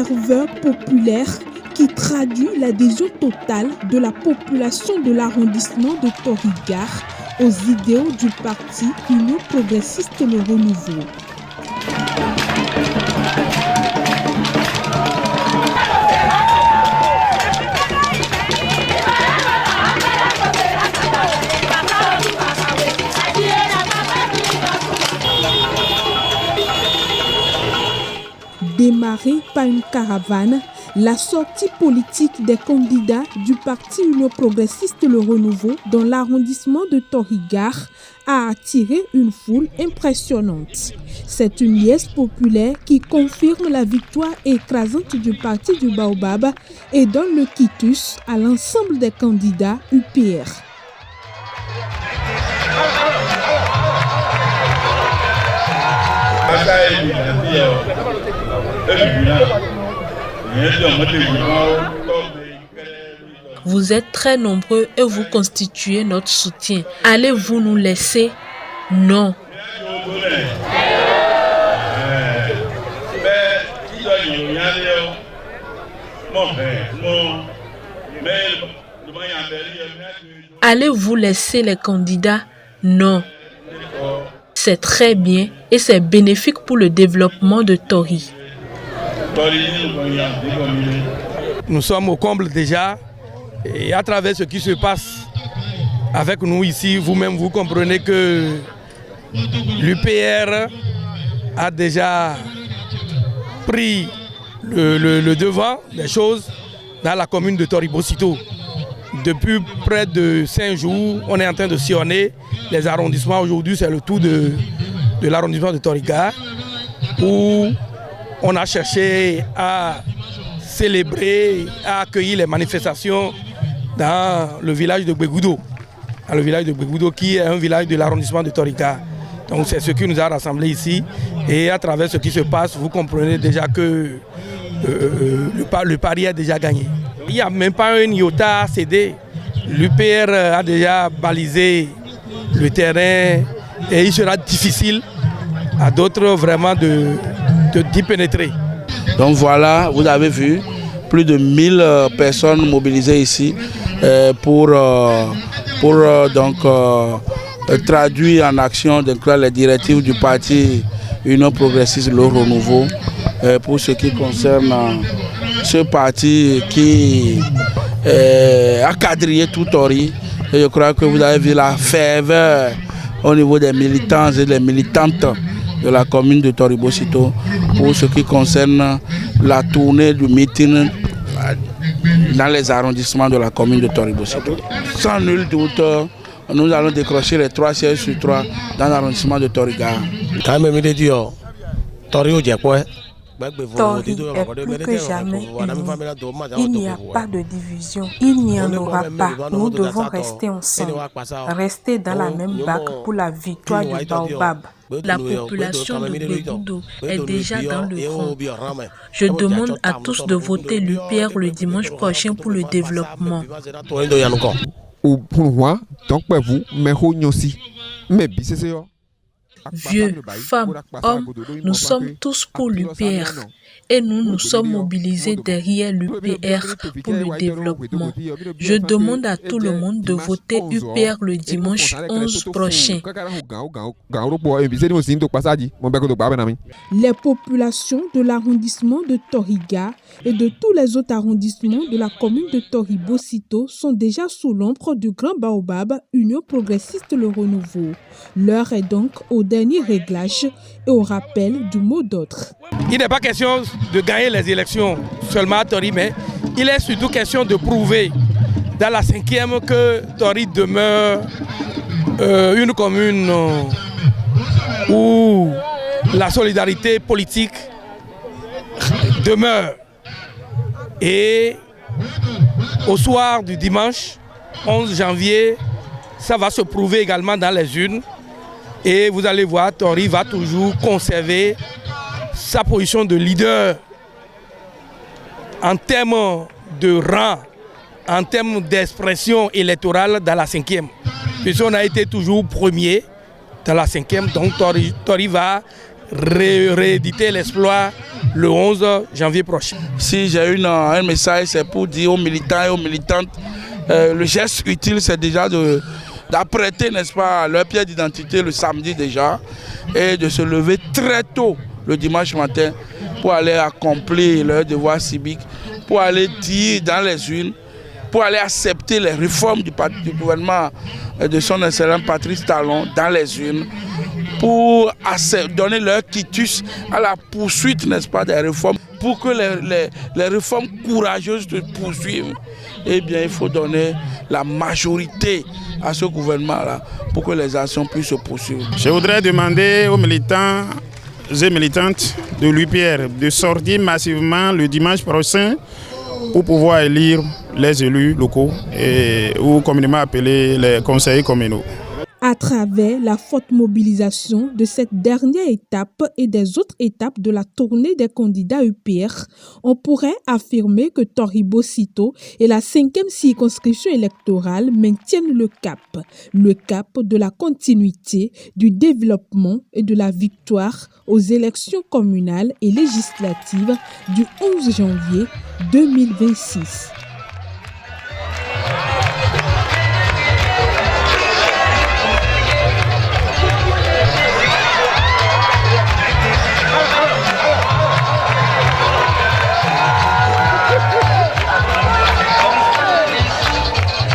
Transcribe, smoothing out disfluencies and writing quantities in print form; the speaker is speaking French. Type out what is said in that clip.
ferveur populaire qui traduit l'adhésion totale de la population de l'arrondissement de Tori-Gare aux idéaux du parti Union progressiste Le Renouveau. Démarrée par une caravane, la sortie politique des candidats du parti Union progressiste Le Renouveau dans l'arrondissement de Tori-Gare a attiré une foule impressionnante. C'est une liesse populaire qui confirme la victoire écrasante du parti du Baobab et donne le quitus à l'ensemble des candidats UPR. Vous êtes très nombreux et vous constituez notre soutien. Allez-vous nous laisser? Non. Allez-vous laisser les candidats? Non. C'est très bien et c'est bénéfique pour le développement de Tori. Nous sommes au comble déjà et à travers ce qui se passe avec nous ici, vous-même vous comprenez que l'UPR a déjà pris le devant des choses dans la commune de Tori-Bosito. Depuis près de 5 jours, on est en train de sillonner les arrondissements. Aujourd'hui, c'est le tour de l'arrondissement de Tori-Gare où on a cherché à célébrer, à accueillir les manifestations dans le village de Gbegoudo. Le village de Gbegoudo qui est un village de l'arrondissement de Tori-Gare. Donc c'est ce qui nous a rassemblés ici. Et à travers ce qui se passe, vous comprenez déjà que le pari est déjà gagné. Il n'y a même pas un iota à céder. L'UPR a déjà balisé le terrain et il sera difficile à d'autres vraiment d'y pénétrer. Donc voilà, vous avez vu, plus de 1000 personnes mobilisées ici pour traduire en action les directives du parti Union progressiste Le Renouveau pour ce qui concerne ce parti qui a quadrillé tout Tori. Et je crois que vous avez vu la ferveur au niveau des militants et des militantes de la commune de Tori-Bosito pour ce qui concerne la tournée du meeting dans les arrondissements de la commune de Tori-Bosito. Sans nul doute, nous allons décrocher les 3 sièges sur 3 dans l'arrondissement de Tori-Gare. Tori est plus que jamais unie. Il n'y a pas de division, il n'y en aura pas. Nous devons rester ensemble, rester dans la même barque pour la victoire du Baobab. La population de Gbegoudo est déjà dans le front. Je demande à tous de voter l'UPR le dimanche prochain pour le développement. Vieux, femmes, hommes, nous sommes tous pour l'UPR et nous sommes mobilisés derrière l'UPR pour le développement. Je demande à tout le monde de voter UPR le dimanche 11 prochain. Les populations de l'arrondissement de Tori-Gare et de tous les autres arrondissements de la commune de Tori-Bosito sont déjà sous l'ombre du Grand Baobab Union progressiste Le Renouveau. L'heure est donc au dernier réglage et au rappel du mot d'ordre. Il n'est pas question de gagner les élections seulement à Tori, mais il est surtout question de prouver dans la 5e que Tori demeure une commune où la solidarité politique demeure. Et au soir du dimanche 11 janvier, ça va se prouver également dans les urnes. Et vous allez voir, Tori va toujours conserver sa position de leader en termes de rang, en termes d'expression électorale dans la 5e. Puisqu'on a été toujours premier dans la 5e, donc Tori va rééditer l'exploit le 11 janvier prochain. Si j'ai un message, c'est pour dire aux militants et aux militantes, le geste utile, c'est déjà d'apprêter, n'est-ce pas, leur pièce d'identité le samedi déjà, et de se lever très tôt le dimanche matin pour aller accomplir leur devoir civique, pour aller dire dans les urnes, pour aller accepter les réformes du gouvernement de son excellent Patrice Talon dans les urnes, pour donner leur quitus à la poursuite, n'est-ce pas, des réformes, pour que les réformes courageuses se poursuivent. Eh bien, il faut donner la majorité à ce gouvernement-là pour que les actions puissent se poursuivre. Je voudrais demander aux militants et militantes de l'UPR de sortir massivement le dimanche prochain pour pouvoir élire les élus locaux ou communément appelés les conseillers communaux. À travers la forte mobilisation de cette dernière étape et des autres étapes de la tournée des candidats UPR, on pourrait affirmer que Toribo Cito et la 5e circonscription électorale maintiennent le cap de la continuité, du développement et de la victoire aux élections communales et législatives du 11 janvier 2026.